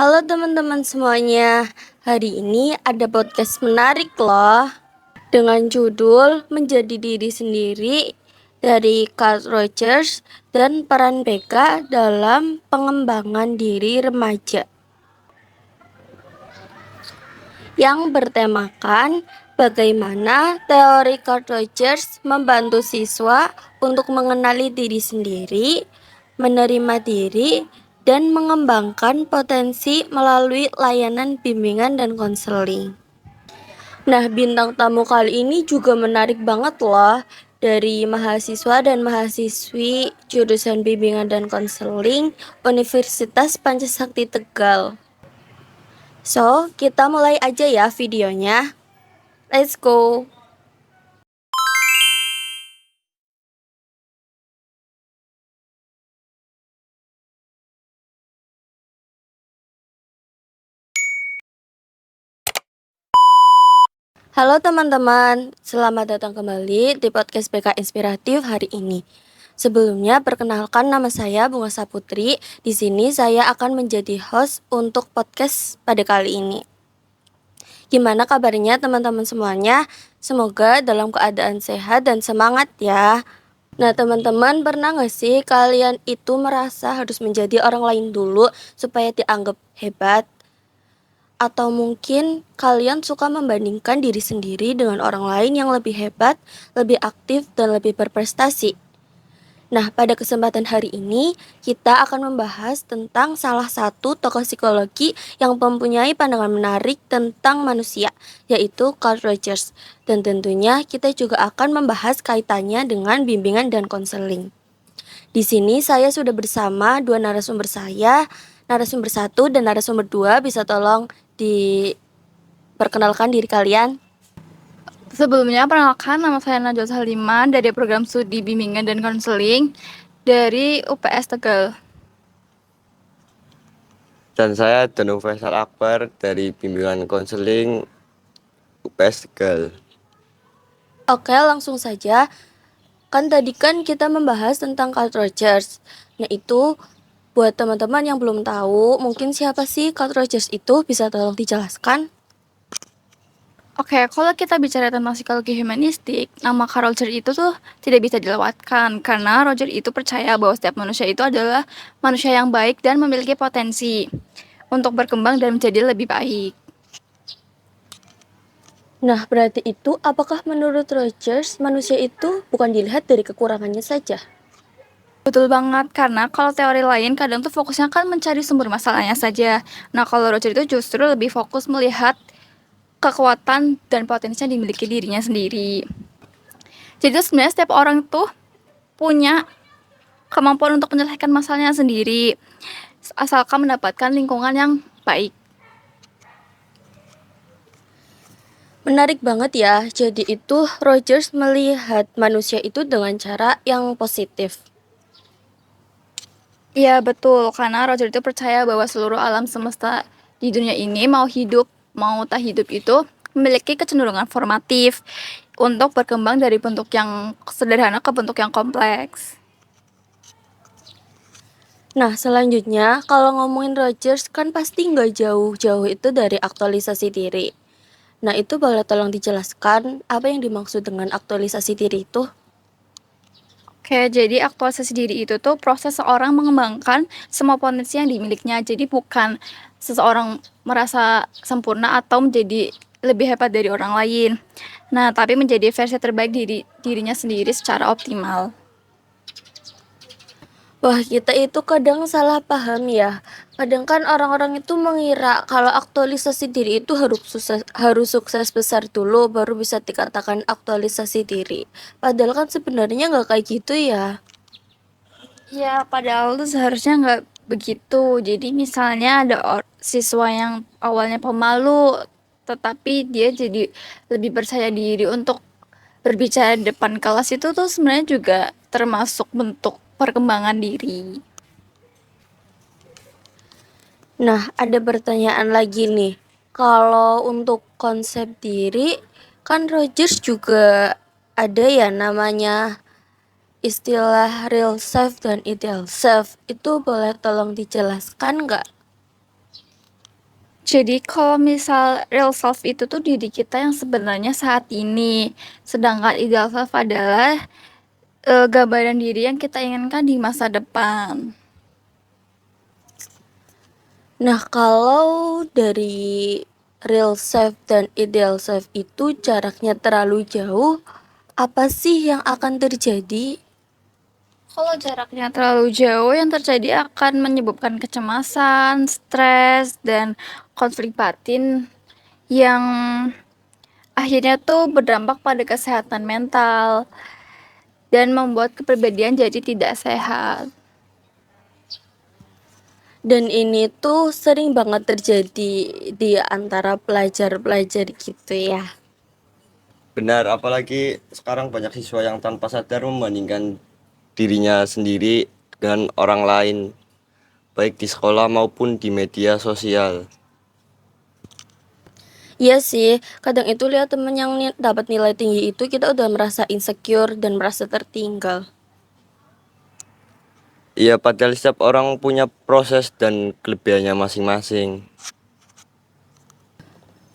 Halo teman-teman semuanya, hari ini ada podcast menarik loh dengan judul Menjadi Diri Sendiri dari Carl Rogers dan peran BK dalam pengembangan diri remaja yang bertemakan bagaimana teori Carl Rogers membantu siswa untuk mengenali diri sendiri, menerima diri, dan mengembangkan potensi melalui layanan bimbingan dan konseling. Nah, bintang tamu kali ini juga menarik banget loh, dari mahasiswa dan mahasiswi jurusan bimbingan dan konseling Universitas Pancasakti Tegal. So, kita mulai aja ya videonya. Let's go. Halo teman-teman, selamat datang kembali di podcast BK Inspiratif hari ini. Sebelumnya, perkenalkan nama saya Bunga Saputri. Di sini saya akan menjadi host untuk podcast pada kali ini. Gimana kabarnya teman-teman semuanya? Semoga dalam keadaan sehat dan semangat ya. Nah teman-teman, pernah gak sih kalian itu merasa harus menjadi orang lain dulu supaya dianggap hebat? Atau mungkin kalian suka membandingkan diri sendiri dengan orang lain yang lebih hebat, lebih aktif, dan lebih berprestasi? Nah, pada kesempatan hari ini, kita akan membahas tentang salah satu tokoh psikologi yang mempunyai pandangan menarik tentang manusia, yaitu Carl Rogers. Dan tentunya kita juga akan membahas kaitannya dengan bimbingan dan konseling. Di sini saya sudah bersama dua narasumber saya, narasumber satu dan narasumber dua. Bisa tolong diperkenalkan diri kalian? Sebelumnya, perkenalkan, nama saya Najwa Saliman dari program studi bimbingan dan konseling dari UPS Tegal. Dan saya Danu Faisal Akbar dari bimbingan konseling UPS Tegal. Oke, langsung saja. Kan tadi kan kita membahas tentang Carl Rogers. Nah itu buat teman-teman yang belum tahu, mungkin siapa sih Carl Rogers itu? Bisa tolong dijelaskan? Oke, kalau kita bicara tentang psikologi humanistik, nama Carl Roger itu tuh tidak bisa dilewatkan karena Roger itu percaya bahwa setiap manusia itu adalah manusia yang baik dan memiliki potensi untuk berkembang dan menjadi lebih baik. Nah, berarti itu apakah menurut Rogers manusia itu bukan dilihat dari kekurangannya saja? Betul banget, karena kalau teori lain kadang tuh fokusnya kan mencari sumber masalahnya saja. Nah, kalau Roger itu justru lebih fokus melihat kekuatan dan potensi yang dimiliki dirinya sendiri. Jadi sebenarnya setiap orang tuh punya kemampuan untuk menyelesaikan masalahnya sendiri, asalkan mendapatkan lingkungan yang baik. Menarik banget ya, jadi itu Rogers melihat manusia itu dengan cara yang positif. Iya betul, karena Roger itu percaya bahwa seluruh alam semesta di dunia ini mau hidup, mau tak hidup itu memiliki kecenderungan formatif untuk berkembang dari bentuk yang sederhana ke bentuk yang kompleks. Nah, selanjutnya kalau ngomongin Rogers kan pasti nggak jauh-jauh itu dari aktualisasi diri. Nah, itu boleh tolong dijelaskan apa yang dimaksud dengan aktualisasi diri itu? Oke, jadi aktualisasi diri itu tuh proses seorang mengembangkan semua potensi yang dimilikinya. Jadi bukan seseorang merasa sempurna atau menjadi lebih hebat dari orang lain. Nah, tapi menjadi versi terbaik dirinya sendiri secara optimal. Wah, kita itu kadang salah paham ya. Kadang kan orang-orang itu mengira kalau aktualisasi diri itu harus sukses besar dulu baru bisa dikatakan aktualisasi diri. Padahal kan sebenarnya nggak kayak gitu ya. Ya, padahal tuh seharusnya nggak begitu. Jadi misalnya ada siswa yang awalnya pemalu, tetapi dia jadi lebih percaya diri untuk berbicara di depan kelas, itu tuh sebenarnya juga termasuk bentuk perkembangan diri. Nah, ada pertanyaan lagi nih. Kalau untuk konsep diri, kan Rogers juga ada ya namanya istilah real self dan ideal self. Itu boleh tolong dijelaskan nggak? Jadi kalau misal real self itu tuh diri kita yang sebenarnya saat ini, sedangkan ideal self adalah gambaran diri yang kita inginkan di masa depan. Nah, kalau dari real self dan ideal self itu jaraknya terlalu jauh, apa sih yang akan terjadi? Kalau jaraknya terlalu jauh, yang terjadi akan menyebabkan kecemasan, stres, dan konflik batin yang akhirnya tuh berdampak pada kesehatan mental dan membuat kepribadian jadi tidak sehat. Dan ini tuh sering banget terjadi di antara pelajar-pelajar gitu ya. Benar, apalagi sekarang banyak siswa yang tanpa sadar membandingkan dirinya sendiri dengan orang lain, baik di sekolah maupun di media sosial. Iya sih, kadang itu lihat temen yang dapat nilai tinggi itu kita udah merasa insecure dan merasa tertinggal. Iya, padahal setiap orang punya proses dan kelebihannya masing-masing.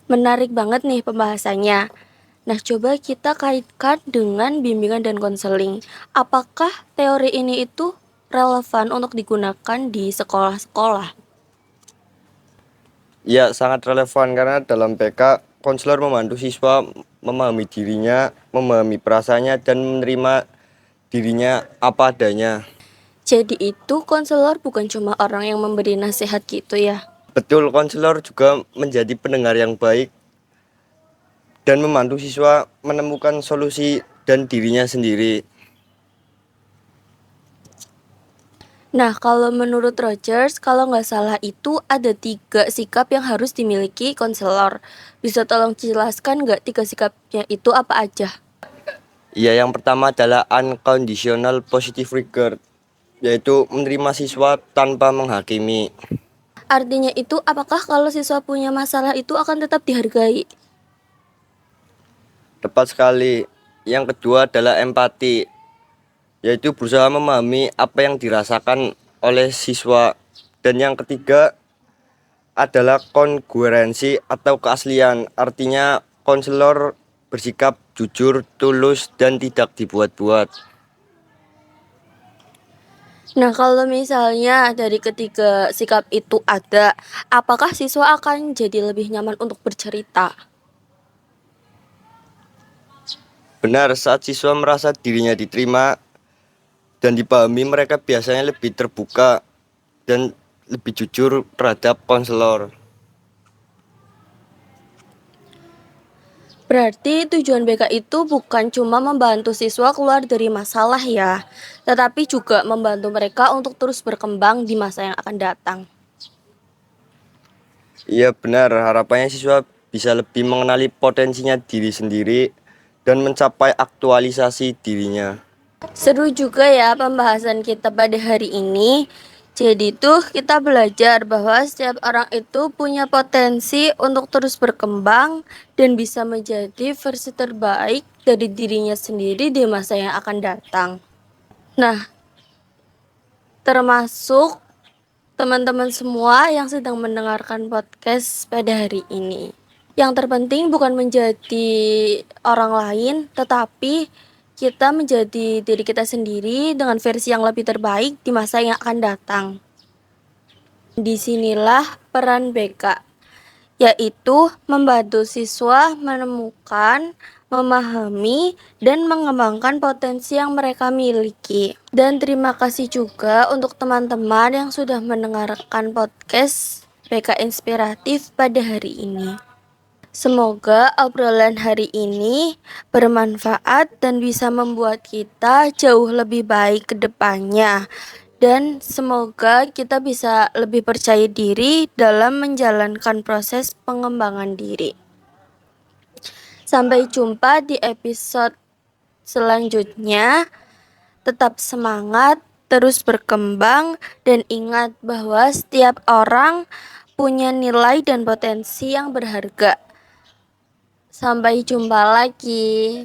Menarik banget nih pembahasannya. Nah, coba kita kaitkan dengan bimbingan dan konseling. Apakah teori ini itu relevan untuk digunakan di sekolah-sekolah? Ya, sangat relevan karena dalam PK, konselor membantu siswa memahami dirinya, memahami perasaannya, dan menerima dirinya apa adanya. Jadi itu konselor bukan cuma orang yang memberi nasihat gitu ya. Betul, konselor juga menjadi pendengar yang baik dan membantu siswa menemukan solusi dan dirinya sendiri. Nah, kalau menurut Rogers, kalau nggak salah itu ada 3 sikap yang harus dimiliki konselor. Bisa tolong jelaskan nggak 3 sikapnya itu apa aja? Ya, yang pertama adalah unconditional positive regard, yaitu menerima siswa tanpa menghakimi. Artinya itu apakah kalau siswa punya masalah itu akan tetap dihargai? Tepat sekali. Yang kedua adalah empati, yaitu berusaha memahami apa yang dirasakan oleh siswa. Dan yang ketiga adalah kongruensi atau keaslian, artinya konselor bersikap jujur, tulus, dan tidak dibuat-buat. Nah, kalau misalnya dari ketiga sikap itu ada, apakah siswa akan jadi lebih nyaman untuk bercerita? Benar, saat siswa merasa dirinya diterima dan dipahami, mereka biasanya lebih terbuka dan lebih jujur terhadap konselor. Berarti tujuan BK itu bukan cuma membantu siswa keluar dari masalah ya, tetapi juga membantu mereka untuk terus berkembang di masa yang akan datang. Iya benar, harapannya siswa bisa lebih mengenali potensinya diri sendiri dan mencapai aktualisasi dirinya. Seru juga ya pembahasan kita pada hari ini. Jadi tuh kita belajar bahwa setiap orang itu punya potensi untuk terus berkembang dan bisa menjadi versi terbaik dari dirinya sendiri di masa yang akan datang. Nah, termasuk teman-teman semua yang sedang mendengarkan podcast pada hari ini. Yang terpenting bukan menjadi orang lain, tetapi kita menjadi diri kita sendiri dengan versi yang lebih terbaik di masa yang akan datang. Disinilah peran BK, yaitu membantu siswa menemukan, memahami, dan mengembangkan potensi yang mereka miliki. Dan terima kasih juga untuk teman-teman yang sudah mendengarkan podcast BK Inspiratif pada hari ini. Semoga obrolan hari ini bermanfaat dan bisa membuat kita jauh lebih baik ke depannya. Dan semoga kita bisa lebih percaya diri dalam menjalankan proses pengembangan diri. Sampai jumpa di episode selanjutnya. Tetap semangat, terus berkembang, dan ingat bahwa setiap orang punya nilai dan potensi yang berharga. Sampai jumpa lagi.